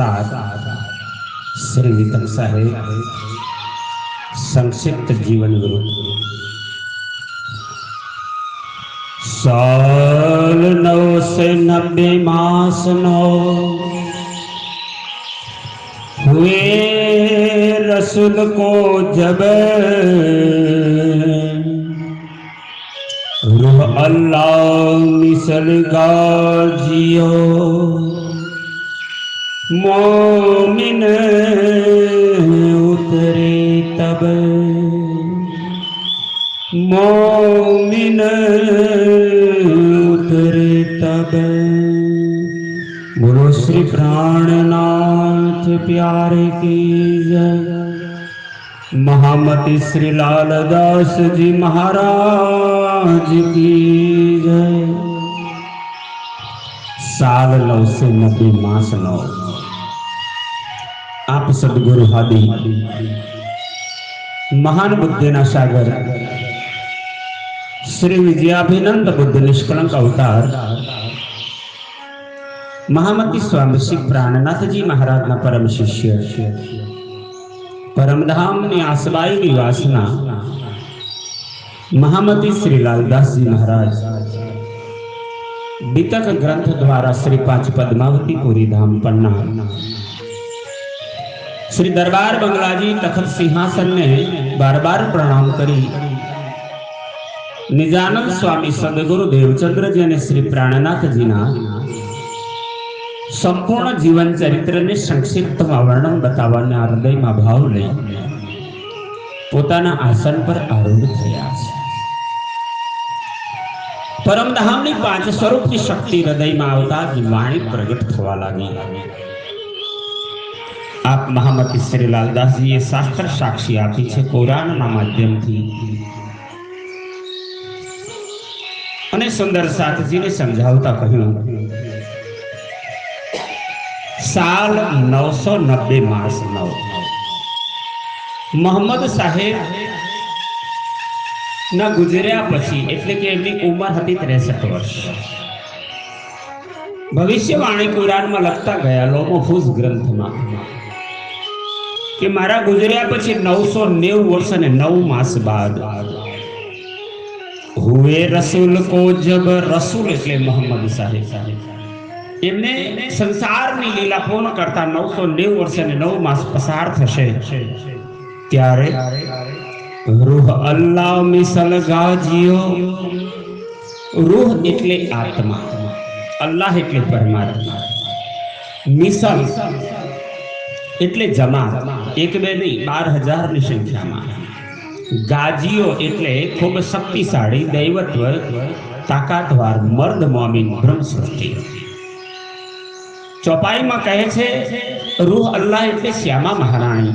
अनुसार श्री वितक साहेब संक्षिप्त जीवन वृत्त। साल 990 मास 9 हुए रसूल को जब रूह अल्लाह मिसल गाजियो मोमिन उतरे तब मोमिन उतरे तब। बोलो श्री प्राणनाथ प्यारे की जय। महामती श्री लालदास जी महाराज की जय। साल 990 मास 9 आप सदगुरु हादी महान बुद्धिना सागर श्री विजयाभिनंद बुद्ध निष्कलंक अवतार महामती स्वामी श्री प्राणनाथ जी महाराज ना परम शिष्य परमधाम ने आसबाई निवासना महामती श्री लालदास जी महाराज बीतक ग्रंथ द्वारा श्री 5 पद्मावती पुरी धाम पन्ना श्री दरबार बंगलाजी तखत सिंहासन ने बार बार प्रणाम करी निजानंद स्वामी सदगुरु देवचंद्र जी ने श्री प्राणनाथ जी ना संपूर्ण जीवन चरित्र ने संक्षिप्त वर्णन बतावाने हृदय में भाव ले पोताना आसन पर आरूढ़ थया छे। परमधाम ની 5 स्वरूप की शक्ति हृदय में आवता वाणी प्रगट थवा लागी। आप महामती श्री लालदास जी ये शास्त्र साक्षी आपी छे कुरान ना माध्यम थी अने सुंदर साथ जी ने समझावता कहूं साल 990 मास 9 मोहम्मद साहेब ना गुजर्या पछी એટલે કે એમની ઉંમર હતી 63 વર્ષ। ભવિષ્યવાણી કુરાનમાં લખતા ગયા લોમોફૂઝ ગ્રંથમાં કે મારા ગુજર્યા પછી 990 વર્ષ અને 9 માસ બાદ हुए रसूल को जब रसूल એટલે મોહમ્મદ સાહેબ એમને સંસારની લીલા પૂર્ણ કરતા 990 વર્ષ અને 9 માસ પસાર થશે ત્યારે रूह अल्लाह मिसल गाजियो। रूह એટલે આત્મા, અલ્લાહ એટલે પરમાત્મા, મિसल એટલે જમાત, એક બે નહીં 12,000 ની સંખ્યામાં। ગાજીઓ એટલે ખૂબ શક્તિશાળી દૈવત્વ તાકાતવાર મર્દ મોમિન બ્રહ્મ સૃષ્ટિ। ચોપાઈમાં કહે છે રૂહ અલ્લાહ એટલે શ્યામા મહારાણી,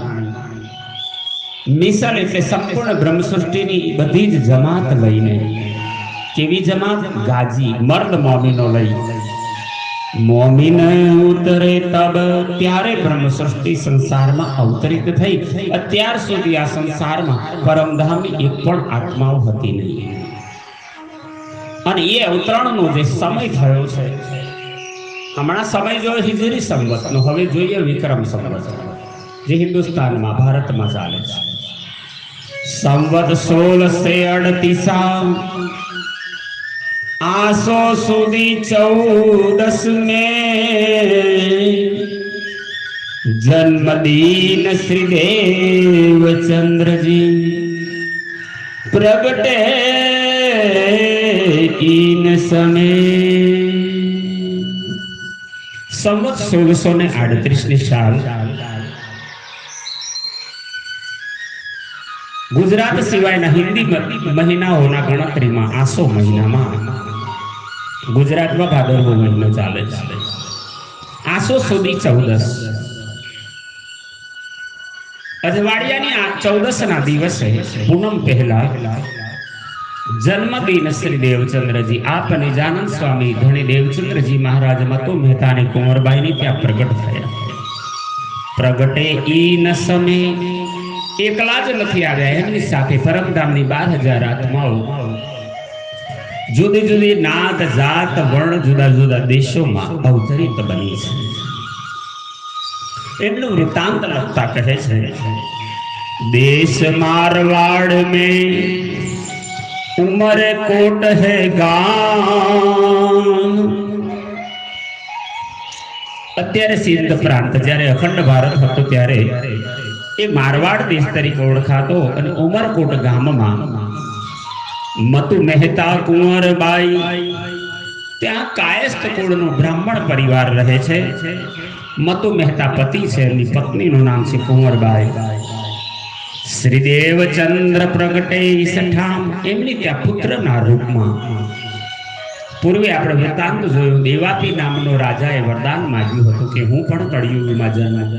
मिसल એટલે સંપૂર્ણ બ્રહ્મ સૃષ્ટિની બધી જ જમાત લઈને। કેવી જમાત? ગાજી મર્દ મોમિનો લઈ। મોમિન ઉતરે તબ ત્યારે બ્રહ્મ સૃષ્ટિ સંસારમાં અવતરિત થઈ। અત્યાર સુધી આ સંસારમાં પરમધામની એક પણ આત્માઓ હતી નહીં અને એ અવતરણનો જે સમય થયો છે હમણાં સમય જો હિજરી સંવતનો, હવે જોઈએ વિક્રમ સંવત જે હિન્દુસ્તાનમાં ભારતમાં ચાલે છે। संवत 1638 आसो सुदी 14 में जन्मदिन श्री देवचंद्र जी प्रगटे इन समय। संवत 1638 साल गुजरात सिवाय हिंदी महीनाओं गणतरी में आसो महीना में गुजरात में भादरवो महीनो चाले। आसो सुदी 14 अजवाड़िया 14 ना दिवसे पूनम पहला जन्मदिन श्री देवचंद्र जी आप निजानंद स्वामी धनी देवचंद्र जी महाराज मतु मेहता ने कुंवरबाई ने त्या प्रगट थया। प्रगटे इन समय एकला ज नथी आव्या, एमनी साथे परमधामनी 12,000 आत्माओं जुदी जुदी नात जात वर्ण जुदा जुदा देशों में अवतरित बनी है। एमનું वृत्तांत लगता कहे छे, देश मारवाड़ में उमरकोट है गाम। અત્યારે સિંધ પ્રાંત જ્યારે અખંડ ભારત હતો ત્યારે એ મારવાડ દેશ તરીકે ઓળખાતો અને ઉમરકોટ ગામમાં મતુ મહેતા કુંવરબાઈ ત્યાં કાયસ્થ કુળનો બ્રાહ્મણ પરિવાર રહે છે। મતુ મહેતા પતિ છે, એમની પત્નીનું નામ છે કુંવરબાઈ। શ્રીદેવ ચંદ્ર પ્રગટે સઠામ એમની ત્યાં પુત્રના રૂપમાં પૂર્વે આપણે વૃત્તાંત જોયું, દેવાપી નામનો રાજાએ વરદાન માંગ્યું હતું કે હું પણ કળિયુગમાં જન્મ,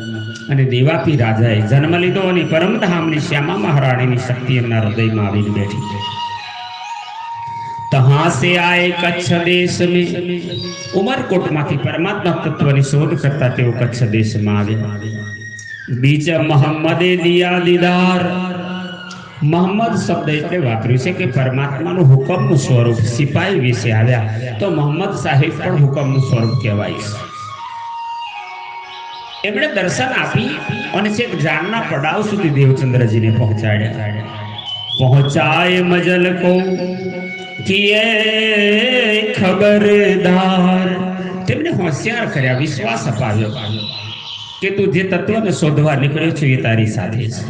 અને દેવાપી રાજાએ જન્મ લીધો અને પરમધામની શ્યામા મહારાણીની શક્તિ એમના હૃદયમાં આવીને બેઠી। तहां से आए कच्छ देश में, उमरकोटમાંથી પરમાત્મા તત્વની શોધ કરતા તેઓ કચ્છ દેશમાં આવ્યા। બીજ મોહમ્મદે દિયા દીદાર, મોહમ્મદ શબ્દ એટલે વાપર્યું છે કે પરમાત્માનું હુકમનું સ્વરૂપ સિપાહી વિશે આવ્યા તો મોહમ્મદ સાહેબ પણ હુકમનું સ્વરૂપ કહેવાય છે। એમણે દર્શન આપી અને છેક જાનના પડાવ સુધી દેવચંદ્રજીને પહોંચાડ્યા। પહોંચાય મજલ કો કિએ ખબરદાર, તેમને હોશિયાર કર્યા, વિશ્વાસ અપાવ્યો કે તું જે તત્વને શોધવા નીકળ્યો છે એ તારી સાથે છે।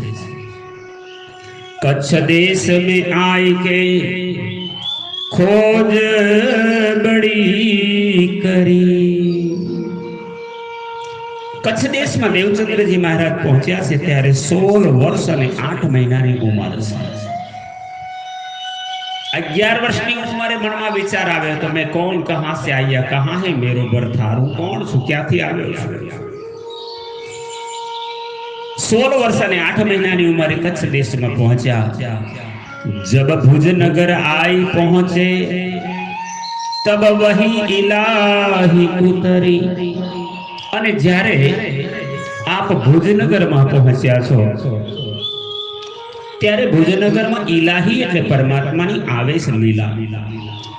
कच्छ देश में आई के खोज बड़ी करी। कच्छ देश में देवचंद्रजी महाराज पहुंचा से त्यारे 16 वर्ष અને 8 મહિનાની ઉંમર છે। 11 વર્ષની ઉંમરે મનમાં વિચાર આવ્યો તો मैं कौन कहां से आया, कहां है मेरो बरथार, હું કોણ છું, ક્યાંથી આવ્યો છું। 16 वर्ष અને 8 મહિનાની ઉંમરે કચ્છ દેશમાં પહોંચ્યા। जब भुजनगर आई पहुंचे तब वही इलाही उतरी, અને જ્યારે આપ ભુજનગરમાં પહોંચ્યા છો ત્યારે ભુજનગરમાં ઇલાહી એટલે પરમાત્માની આવેશ લીલા,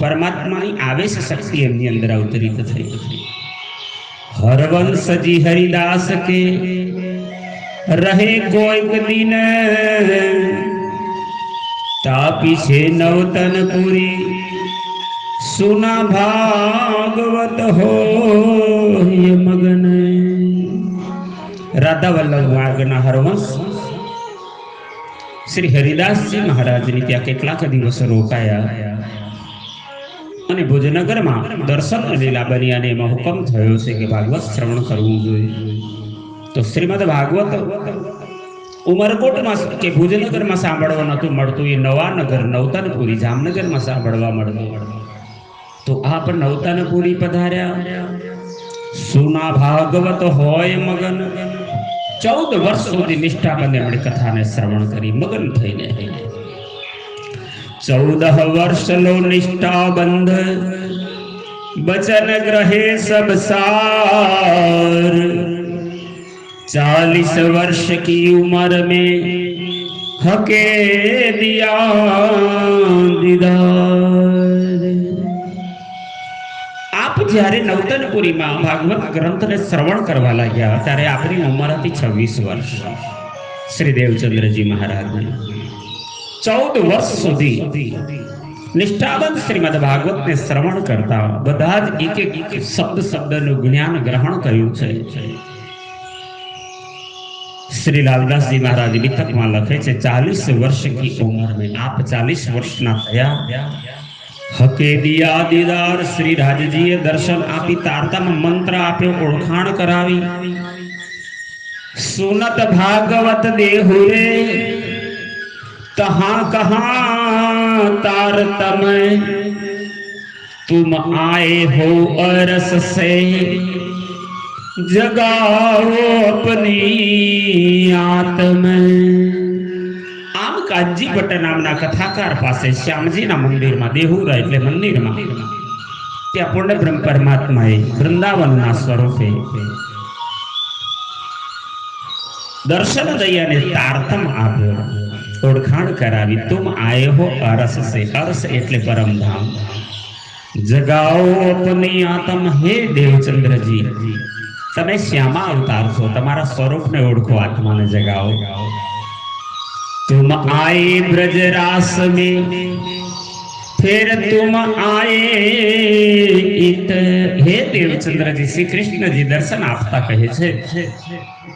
પરમાત્માની આવેશ શક્તિ એમની અંદર અવતરિત થઈ। હરવંશજી હરિદાસ કે रहे कोई दिन तापी से नवतनपुरी, सुना भागवत हो ये मगन। राधा वल्लभ मार्गना हरवंश श्री हरिदासजी महाराजनी ત્યાં કેટલાક દિવસો રોકાયા અને ભુજનગરમાં દર્શન લીલા બની અને એમાં હુકમ થયો છે કે ભાગવત શ્રવણ કરવું જોઈએ। तो श्रीमद भागवत उमरकोट में के भुजनगर में सांभळवा नतुं मळतुं, ये नवानगर नवतनपुरी जामनगर में सांभळवा मळतुं। तो आप नवतनपुरी पधार्या, सुना भागवत होय मगन। 14 वर्ष सुधी निष्ठाबंध एमणे कथाने श्रवण करी, मगन थईने। 14 वर्ष लो निष्ठाबंध बचन ग्रहे सब सार। 40 वर्ष की उम्र में हके दिया दीदार। आप જ્યારે નવતનપુરીમાં ભાગવત ગ્રંથને શ્રવણ કરવા લાગ્યા ત્યારે આપની ઉંમર હતી 26 વર્ષ। શ્રી દેવચંદ્રજી મહારાજની 14 વર્ષ સુધી નિષ્ઠાબંધ શ્રીમદ ભાગવતને શ્રવણ કરતા બધા જ એક એક શબ્દ શબ્દનું જ્ઞાન ગ્રહણ કર્યું છે। श्री लालदास जी महाराज वितक में लखे छे 40 वर्ष की उम्र में आप 40 वर्ष ना थया, हके दिया दीदार। श्री राजजीए दर्शन आपी, तारता में मंत्र आप्यो, ओळखाण करावी। सुनत भागवत देहुरे तहां कहां तारतम, तुम आए हो अरस से जगाओ अपनी आत्म। आम काजी भट्ट नामना कथाकार पासे श्यामजीना मंदिरमा, देहुरा એટલે મંદિરમાં ત્યાં પૂર્ણ બ્રહ્મ પરમાત્માએ વૃંદાવનના સ્વરૂપે દર્શન દઈ અને તારતમ આપ્યો, ઓળખાણ કરાવી। तुम आए हो अरस से, अरस એટલે परमधाम। जगाओ अपनी आत्म, हे देवचंद्र जी તમે શ્યામા અવતાર છો, તમારા સ્વરૂપને ઓળખો, આત્માને જગાવો. तुम आए ब्रज रास में फिर तुम आए इत. हे देवचंद्रजी, श्री कृष्णजी दर्शन आपता કહે છે,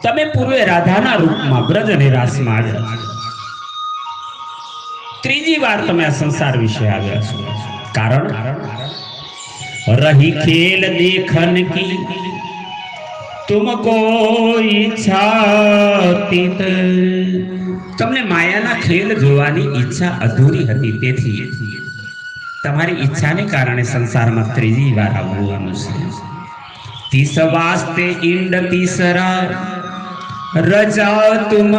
તમે પૂર્વે રાધાના રૂપમાં બ્રજ અને રાસમાં આવ્યા છો. ત્રીજી વાર તમે આ સંસાર વિશે આવ્યા છો. કારણ रही खेल देखन की तुमको ઈચ્છા તીત. તમને માયાના ખેલ જોવાની ઈચ્છા અધૂરી હતી, તેથી તમારી ઈચ્છાને કારણે સંસારમાં ત્રીજી વાર આવવાનું છે. તીસ વાસ્તે ઈંડ તીસરા રજા તુમ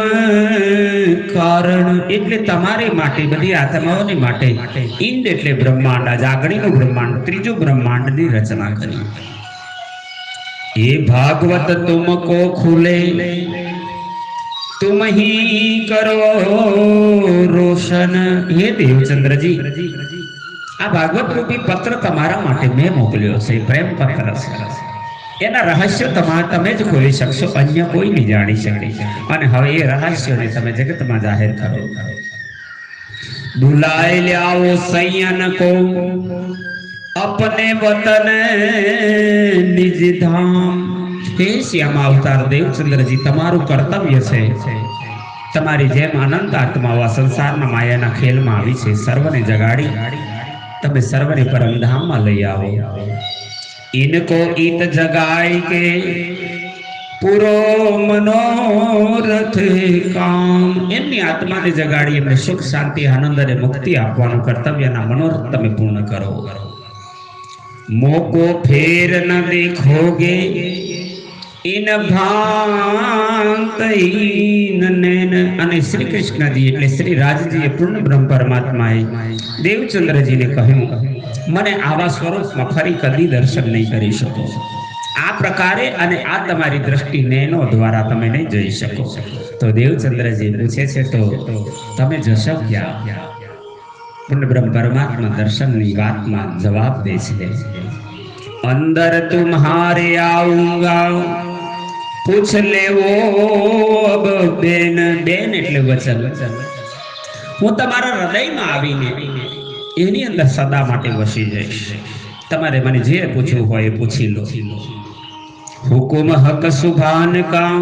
કારણ. એટલે તમારે માટે, બધી આત્માઓને માટે ઈંડ એટલે બ્રહ્માંડ, આ જાગણીનું બ્રહ્માંડ, ત્રીજું બ્રહ્માંડની રચના કરી. એ ભાગવત તુમકો ખુલે तुम ही करो रोशन. हे देवचंद्रजी, આ ભાગવત રૂપી પત્ર તમારા માટે મેં મોકલ્યો છે, પ્રેમ પત્ર છે. એના રહસ્યો તમે જ ખોલી શકશો, અન્ય કોઈ નહીં જાણી શકે. અને હવે એ રહસ્યોને તમે જગતમાં જાહેર કરો. બુલાય લાવો સૈયન કો अपने वतन निज धाम. हे શ્યામા અવતાર દેવચંદ્રજી, તમારું કર્તવ્ય છે, તમારી જેમ અનંત આત્માઓ સંસારના માયાના ખેલમાં આવી છે, સર્વને જગાડી તમે સર્વને પરમધામમાં લઈ આવો. ઇनको ઈત જગાય કે પૂરો મનોરથ કામ. એમની આત્માને જગાડી એમને સુખ, શાંતિ, આનંદ અને મુક્તિ આપવાનું કર્તવ્યના મનોરથ તમે પૂર્ણ કરો. મોકો ફેર ન દેખોગે ઇન ભાંત નૈન. અને શ્રી કૃષ્ણજી એટલે શ્રી રાજજીએ પૂર્ણ બ્રહ્મ પરમાત્માએ દેવચંદ્રજીને કહ્યું, મને આવા સ્વરૂપમાં ફરી કદી દર્શન નહીં કરી શકો. આ પ્રકારે અને આ તમારી દ્રષ્ટિ નૈનો દ્વારા તમે નહીં જોઈ શકો. તો દેવચંદ્રજી પૂછે છે, તો તમે જશો ક્યાં? પૂર્ણ બ્રહ્મ પરમાત્મા દર્શનની વાતમાં જવાબ દે છે, અંદર તુમ્હારે આઉંગા પૂછ લેવો અબ બેન. બેન એટલે વચન. હું તમારા હૃદયમાં આવીને એની અંદર સદા માટે વસી જઈશ. તમારે મને જે પૂછવું હોય એ પૂછી લો. હુકુમ હક સુભાન કા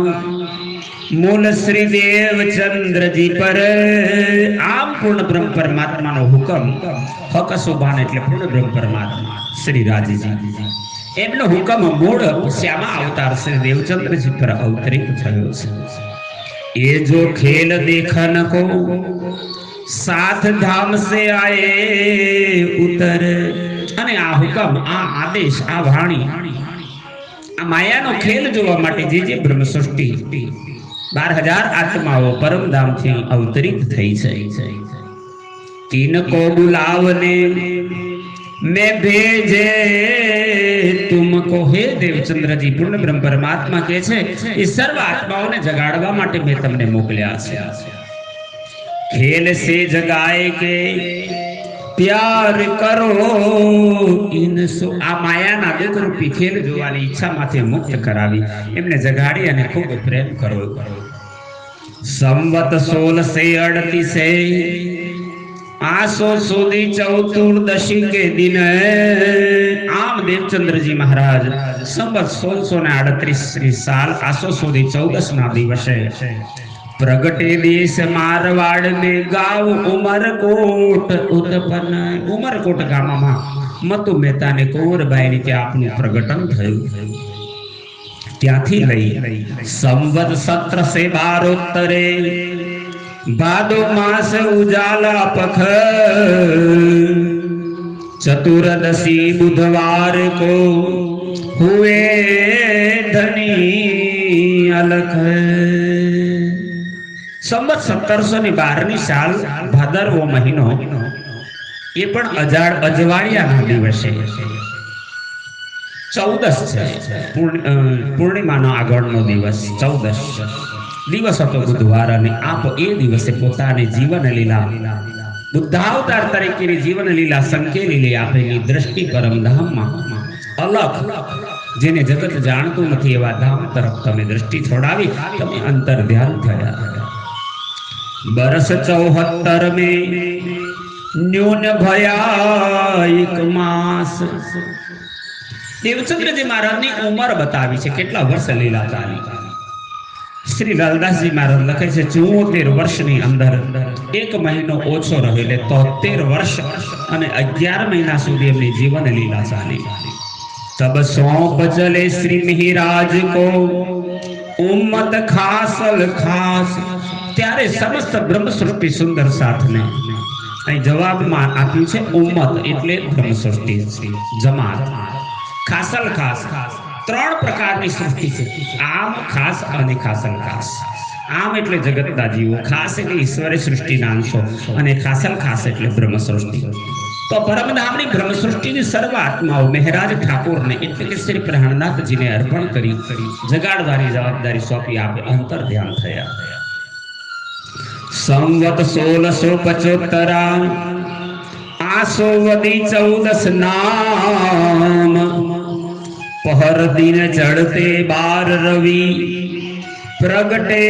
મૂલ શ્રી દેવચંદ્રજી પર. આમ પૂર્ણ બ્રહ્મ પરમાત્માનો હુકમ, હક સુભાન એટલે પૂર્ણ બ્રહ્મ પરમાત્મા શ્રી રાજજી, એમનો હુકમ મૂળ શ્યામા અવતાર શ્રી દેવચંદ્રજી પર અવતરિત થયો છે. એ જો ખેલ દેખન કો સાથ ધામ સે આયે ઉતર. અને આ હુકમ, આ આદેશ, આ વાણી, આ માયાનો ખેલ જોવા માટે જે બ્રહ્મ સૃષ્ટિ 12,000 આત્માઓ પરમધામથી અવતરિત થઈ છે. તીન કો બુલાવને મેં ભેજે તુમકો. હે દેવચંદ્રજી, પૂર્ણ બ્રહ્મ પરમાત્મા કહે છે, એ સર્વ આત્માઓને જગાડવા માટે મેં તમને મોકલ્યા છે. ખેલ સે જગાએ કે પ્યાર કરો ઇનસો. આ માયાના દુઃખરૂપી ખેલ જોવાની ઈચ્છામાંથી મુક્ત કરાવી એમને જગાડી અને ખૂબ પ્રેમ કરો. સંવત 1638 આસો સુધી ચતુર્દશી કે દિન. આમ દેવચંદ્રજી મહારાજ સંવત 1638 સાલ આસો સુધી 14 ના દિવસે પ્રગટે દેશ મારવાડ ને ગાવ ઉમરકોટ ઉત્પન્ન. ઉમરકોટ ગામમાં મતુ મહેતા ને કુંવરબાઈ ને ત્યાં આપનું પ્રગટન થયું. ત્યાંથી લઈ સંવત 1712 भादो मास उजाला पख चतुर्दशी बुधवार को हुए धनी अलख. संवत 1712 साल भादरવો મહિનો, એ પણ અજવાળિયાના દિવસે 14 છે. પૂર્ણિમાનો આગળનો દિવસ 14 દિવસ હતો, બુધવાર. અને આપ એ દિવસે પોતાની જીવન લીલા, બુદ્ધાવતાર તરીકેની જીવન લીલા સંકેલી આપેલી દ્રષ્ટિ પરમધામમાં અલખ જેને જગત જાણતું નથી એવા ધામ તરફ તમે દ્રષ્ટિ છોડાવી, તમે અંતર ધ્યાન થયા. બરસ 74 में न्यून भया एक मास. દેવચંદ્રજી મહારાજની ઉંમર બતાવી છે, કેટલા વર્ષ લીલા ચાલી. શ્રી લાલદાસજી મહારાજ લખે છે 74 વર્ષની અંદર 1 મહિનો ઓછો રહ્યો, એટલે 73 વર્ષ અને 11 મહિના સુધી એમની જીવન લીલા ચાલી. तब सौंप चले श्री मिहिराज को उम्मत खासल खास. ત્યારે સમસ્ત બ્રહ્મ સૃષ્ટિ સુંદર સાથને અહીં જવાબમાં આપ્યું છે ઉમ્મત એટલે બ્રહ્મ સૃષ્ટિ, જમાત. ખાસલ ખાસ, 3 પ્રકારની સૃષ્ટિ છે, આમ, ખાસ અને ખાસલ ખાસ. આમ એટલે જગતના જીવો, ખાસ એટલે ઈશ્વરી સૃષ્ટિના અંશો, અને ખાસલ ખાસ એટલે બ્રહ્મ સૃષ્ટિ. તો પરમધામની બ્રહ્મ સૃષ્ટિની સર્વ આત્માઓ મહેરાજ ઠાકોરને એટલે કે શ્રી પ્રાણનાથજીને અર્પણ કરી જગાડવાની જવાબદારી સોંપી આપે અંતર ધ્યાન થયા. સંવત 1675 આસો વદી 14 નામ. પહર દિન ચડતે 12 રવિ પ્રગટે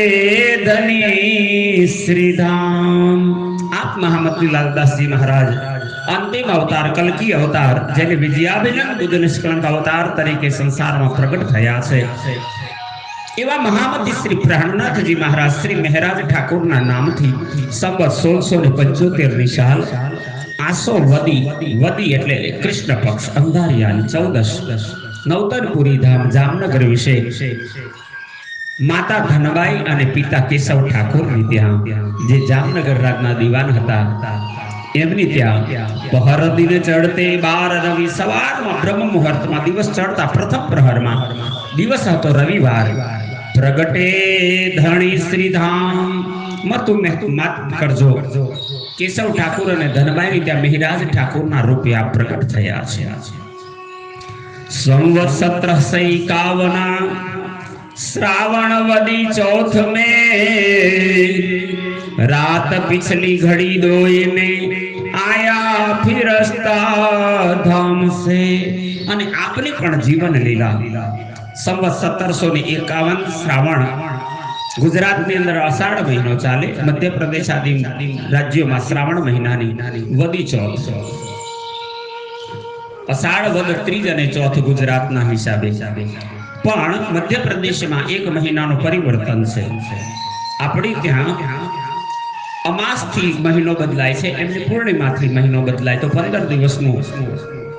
ધની શ્રીધામ. આપ મહામંત્રી લાલદાસજી મહારાજ અંતિમ અવતાર, કલ્કી અવતાર, જેને વિજયાભિનંદ બુદ્ધ નિષ્કલંક અવતાર તરીકે સંસારમાં પ્રગટ થયા છે, એવા મહામંત્રી શ્રી પ્રાણનાથજી મહારાજ શ્રી મહેરાજ ઠાકોરના નામથી સંવત 1675 ની સાલ આસો વદી, વદી એટલે કૃષ્ણ પક્ષ, અંધારિયાની 14 નવતરપુરી ધામ જામનગર વિશે માતા ધનબાઈ અને પિતા કેશવ ઠાકોરની ત્યાં, જે જામનગર રાજના દિવાન હતા, એમની ત્યાં પહર દિન ચડતે 12 રવિ. સવારમાં બ્રહ્મ મુહૂર્તમાં, દિવસ ચડતા પ્રથમ પ્રહરમાં, દિવસ હતો રવિવાર, પ્રગટે ધણી શ્રીધામ. મતું માત કરજો, કેશવ ઠાકોર અને ધનબાઈ ત્યાં મહિરાજ ઠાકોરના રૂપે આ પ્રગટ થયા છે. સંવત 1751 श्रावण वदी चौथ में रात पिछली घड़ी दोई में आया फिरस्ता धाम से. અને આપની પણ જીવન લીલા સંવત 1751 શ્રાવણ, ગુજરાતની અંદર અષાઢ મહિનો ચાલે, મધ્યપ્રદેશ આદિ રાજ્યોમાં શ્રાવણ મહિનાની વદી ચોથ, અષાઢ વદ ત્રીજ અને ચોથ ગુજરાતના હિસાબે. પણ મધ્યપ્રદેશમાં 1 મહિનાનું પરિવર્તન છે. આપણી ત્યાં અમાસથી મહિનો બદલાય છે, એમની પૂર્ણિમાથી મહિનો બદલાય, તો 15 દિવસનું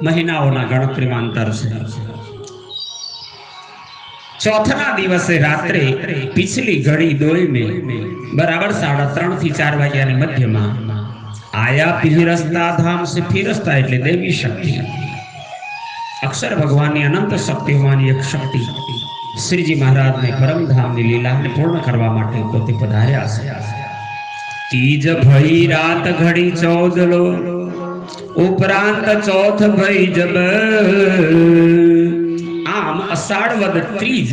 મહિનાઓના ગણતરીમાં અંતર છે. ચોથના દિવસે રાત્રે પિછલી ઘડી દોઈ મેં બરાબર 3:30 થી 4 વાગ્યાની મધ્યમાં આયા ફિરસ્તા ધામ સે. ફિરસ્તા એટલે દેવી શક્તિ, અક્ષર ભગવાનની અનંત શક્તિઓમાંની એક શક્તિ શ્રીજી મહારાજને પરમધામની લીલાને પૂર્ણ કરવા માટે પોતે પધાર્યા છે. તીજ ભઈ રાત ઘડી 14 લો, ઉપરાંત ચોથ ભઈ જબ. આમ અષાઢ વદ ત્રીજ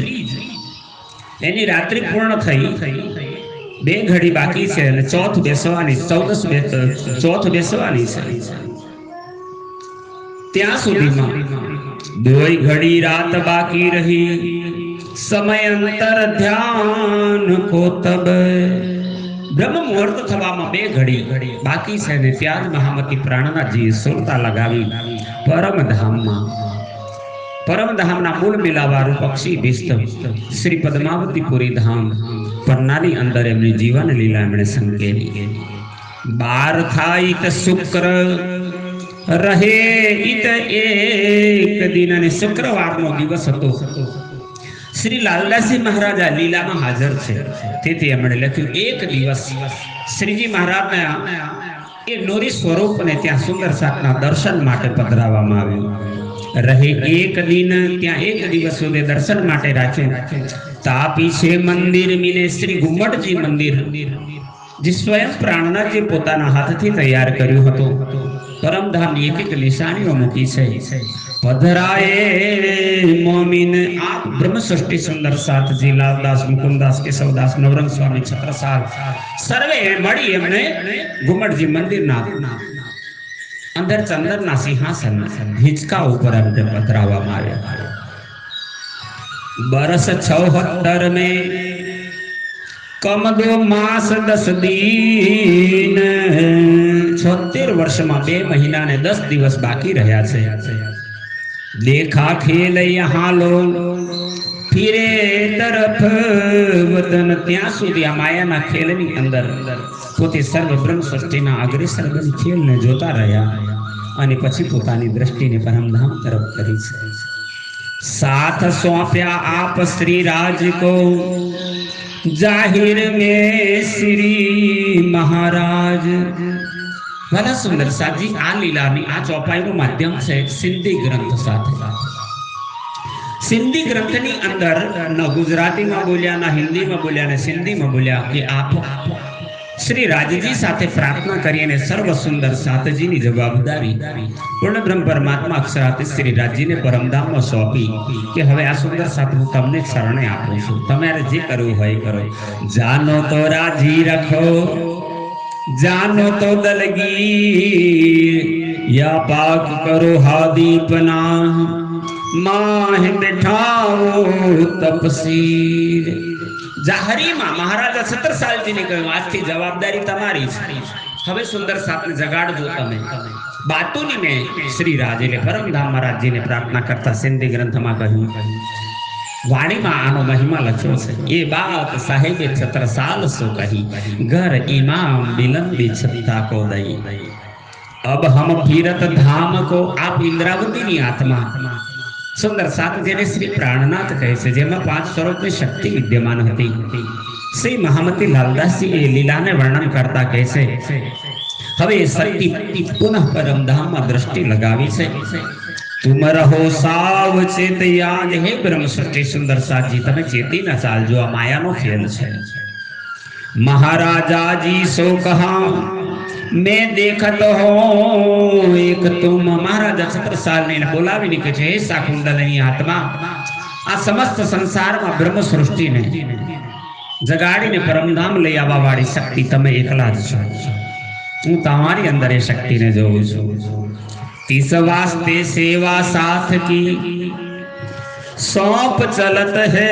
એની રાત્રિ પૂર્ણ થઈ, 2 ઘડી બાકી છે અને ચોથ બેસવાની, 14 ચોથ બેસવાની છે. ત્યાં સુધીમાં 2 ઘડી રાત બાકી રહી, સમય અંતર ધ્યાન કો તબ. બ્રહ્મ મુહૂર્ત થવામાં 2 ઘડી બાકી છે ને ત્યાં જ મહામતી પ્રાણનાથજીએ સુરતા લગાવી પરમધામના મૂળ મિલાવારું પક્ષી ભિસ્ત શ્રી પદ્માવતીપુરી ધામ પન્નાની અંદર એમની જીવન લીલા એમણે સંકેલી. 12 થાય તો શુક્ર રહે ઈત 1 દિન, અને શુક્રવારનો દિવસ હતો. શ્રી લાલદાસજી મહારાજ આ લીલામાં હાજર છે, તેથી એમણે લખ્યું 1 દિવસ શ્રીજી મહારાજના એ નોરી સ્વરૂપને ત્યાં સુંદર સાતના દર્શન માટે પધરાવવામાં આવ્યું. રહે 1 દિન, ત્યાં 1 દિવસ સુધી દર્શન માટે રાખ્યું. તાપી છે મંદિર મિલે, શ્રી ઘુમટજી મંદિર જે સ્વયં પ્રાણનાથજી પોતાના હાથથી તૈયાર કર્યું હતું. પરમધામની એક નિશાનીઓ મૂકી છે. પધરાએ મોમીન. આપ બ્રહ્મ સૃષ્ટિ સુંદર સાથજી લાલદાસ, મુકુંદાસ, કેશવદાસ, નવરંગ સ્વામી, છત્રસાલ સર્વે મળી એમણે ઘુમટજી મંદિરના અંદર ચંદનના સિંહાસન હિંચકા ઉપર એમને પધરાવવામાં આવ્યા. बरस 74 में कम 2 मास 10 दिन 76 वर्ष में 2 महीना ने 10 दिवस बाकी रह्या छे। देखा खेल यहाँ लो फिरे तरफ वतन ત્યાં સુધી આ માયાના ખેલની અંદર પોતે સર્વ બ્રહ્મ સૃષ્ટિના અગ્રેસર બની ખેલને જોતા રહ્યા અને પછી પોતાની દ્રષ્ટિને પરમધામ તરફ કરી છે। साथ सौंप्या आप श्री राज को जाहिर में श्री महाराज। भला सुंदर साथ जी आ लीलानी आ चौपाईનું માધ્યમ છે સિંધી ગ્રંથ સાથે। સિંધી ગ્રંથની અંદર ન ગુજરાતીમાં બોલ્યા ન હિન્દીમાં બોલ્યા ને સિંધીમાં બોલ્યા કે આપ श्री राजजी साथे प्रार्थना करीने सर्व सुंदर सातजीनी जवाबदारी पूर्ण ब्रह्म परमात्मा अक्षराते श्री राजजी ने परमधाम में सौंपी कि हवे आ सुंदर साथ हूँ तमने शरणे आपू छूं, तमारे जे करवू होय करो। जानो तो राजी रखो, जानो तो दलगीर, या पाक करो हादीपना, माह बैठाओ तपसीर। जाहरी में महाराजा 17 साल जी ने कहूं आज थी जवाबदारी तमारी छे, हवे सुंदर साथ ने जगाड़जो तमे। बातोनी में श्री राजे ने परमधाम महाराज जी ने प्रार्थना करता सिंधी ग्रंथ में कहूं वाणी में आनो महिमा लख्यो छे। ये बात साहेबे 17 साल सो कही, घर इमाम बिलंदी छत्ता को दई। अब हम फिरत धाम को आप इंद्रावती नी आत्मा सुंदर साथ जेने श्री प्राणनाथ कहे छे, जेमां 5 स्वरूप में शक्ति विद्यमान हती। श्री महामती लालदास जी ए लीला ने वर्णन करता कहे छे, हवे शक्ति पुनः परमधाम में दृष्टि लगावी छे। तुम रहो सावचेत याद, हे ब्रह्म सृष्टि सुंदर साथ जी तमे चेती न चालजो, आ मायानो खेल छे। महाराजा जी सो कहा मैं देखत हो एक तुम। महाराजा 17 साल ने बोलावी के छे, हे शाकुंतलनी आत्मा आ समस्त संसार में ब्रह्म सृष्टि ने जगाड़ी ने परमधाम लई आवा वाली शक्ति तमे एकला ज छो। हूँ तमारी अंदर ए शक्ति ने जोऊं छुं। तिस वास्ते सेवा साथ की सौंप चलत है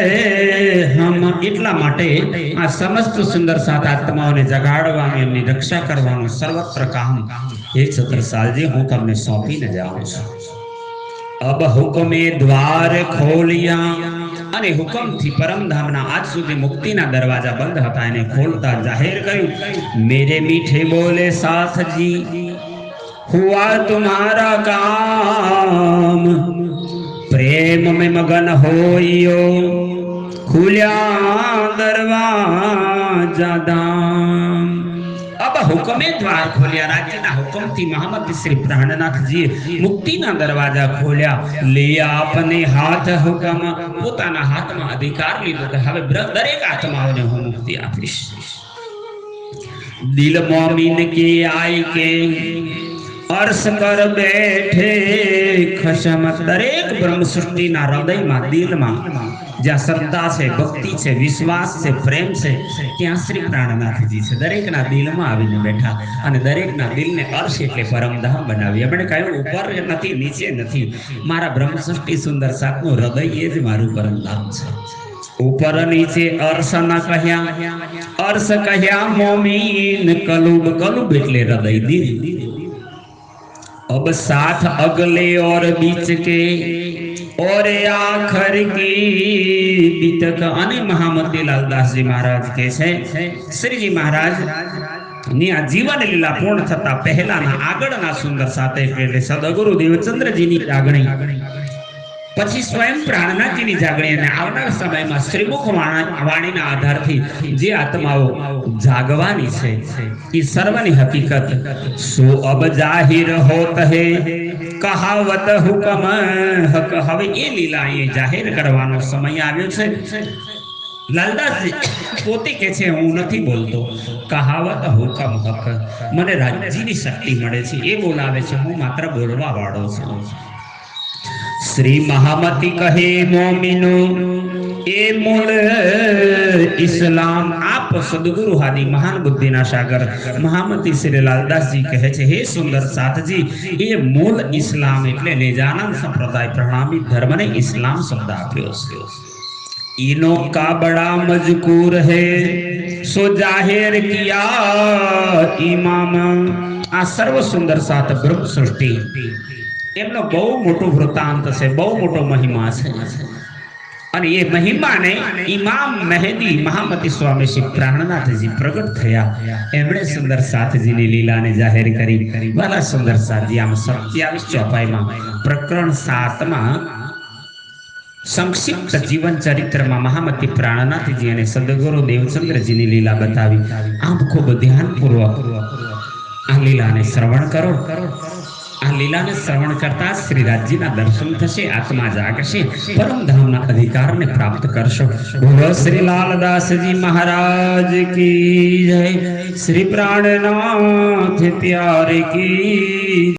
हम। એટલા માટે આ સમસ્ત સુંદર સાત આત્માઓને જગાડવાનું એમની રક્ષા કરવાનું સર્વત્ર કામ એ 17 સાલજી હું તમને સોંપીને જાઉં છું। अब हुक्मे द्वार खोलिया અને હુકમથી પરમધામના આજ સુધી મુક્તિના દરવાજા બંધ હતા એને ખોલતા જાહેર કર્યું, मेरे मीठे बोले साथ जी हुआ तुम्हारा काम, प्रेम में मगन होइयो खुल्या दरवाजा दाम। अब हुक्मे द्वार खोलिया, राज्यना हुक्मथी महामती श्री प्राणनाथ जी मुक्तिना दरवाजा खोल्या। लिया अपने हाथ हुक्म, पोताना हाथमां अधिकार लीधो के हवे दरेक आत्माओने हूँ मुक्ति आपीश। दिल मोमिन की आई के अर्श कर बैठे खशम। दरेक ब्रह्म सृष्टि ना हृदय में दिल में ज्યાં શ્રદ્ધા છે, ભક્તિ છે, વિશ્વાસ છે, પ્રેમ છે, ત્યાં શ્રી પ્રાણનાથજી છે। દરેકના દિલમાં આવીને બેઠા અને દરેકના દિલને અર્શ એટલે પરમધામ બનાવી। આપણે કહ્યું ઉપર નથી નીચે નથી, મારા બ્રહ્મ સૃષ્ટિ સુંદર સાતનું હૃદય એ જ મારું પરમધામ છે। ઉપર નીચે અર્શ ન કહ્યા, અર્શ કહ્યા મોમીન કલુબ, કલુબ એટલે હૃદય દિલ। अब साथ अगले और बीच के और आखर की बीतक। अने महामती लालदास जी महाराज के छे श्री जी महाराज ની આ જીવન લીલા પૂર્ણ થતા પહેલાના આગળના સુંદર સાથે એટલે સદગુરુ દેવચંદ્રજીની જાગણી, પછી સ્વયં પ્રાણનાથજીની જાગણી અને આવનાર સમયમાં શ્રીમુખ વાણીના આધારથી જે આત્માઓ જાગવાની છે એ સર્વની હકીકત સો અબ જાહિર હોત હે કહાવત હુકમ હક। હવે એ લીલા એ જાહેર કરવાનો સમય આવ્યો છે। લાલદાસજી પોતે કે છે હું નથી બોલતો, કહાવત હુકમ હક, મને રાજ્યની શક્તિ મળે છે એ બોલાવે છે, હું માત્ર બોલવા વાળો છું। श्री महामती कहे मोमिनो ए मूल इस्लाम। आप सदगुरु हादी महान बुद्धिना सागर महामती श्री लालदास जी कहे छे, हे सुंदर साथ जी ए मूल इस्लाम એટલે નિજાનંદ સંપ્રદાય પ્રણામી ધર્મને ઇસ્લામ શબ્દ આપ્યો છે। इनो का बड़ा मजकूर है सो जाहिर किया इमाम। आ सर्व सुंदर साथ ब्रह्म सृष्टि एमनो बहु मोटो वृत्तांत છે, बहु મોટો મહિમા છે। અને એ મહિમાને ઇમામ મહેદી મહામતી સ્વામી શ્રી પ્રાણનાથજી પ્રગટ થયા, એમણે સુંદર સાથજીની લીલાને જાહેર કરી। વાલા સુંદર સાથજી આમ 27 ચોપાઈમાં પ્રકરણ 7 માં संक्षिप्त जीवन चरित्र में महामती प्राणनाथ जी ने सदगुरु देवचंद्र जी ने लीला बतावी। आप खूब ध्यान पूर्वक आ लीला ने श्रवण करो। आ लीला ने श्रवण करता श्रीराज जी ना दर्शन थशे, आत्मा जागशे, परम धाम ना अधिकार ने प्राप्त करशो। बोलो श्री लालदास जी महाराज की जय, श्री प्राणनाथ प्यारे की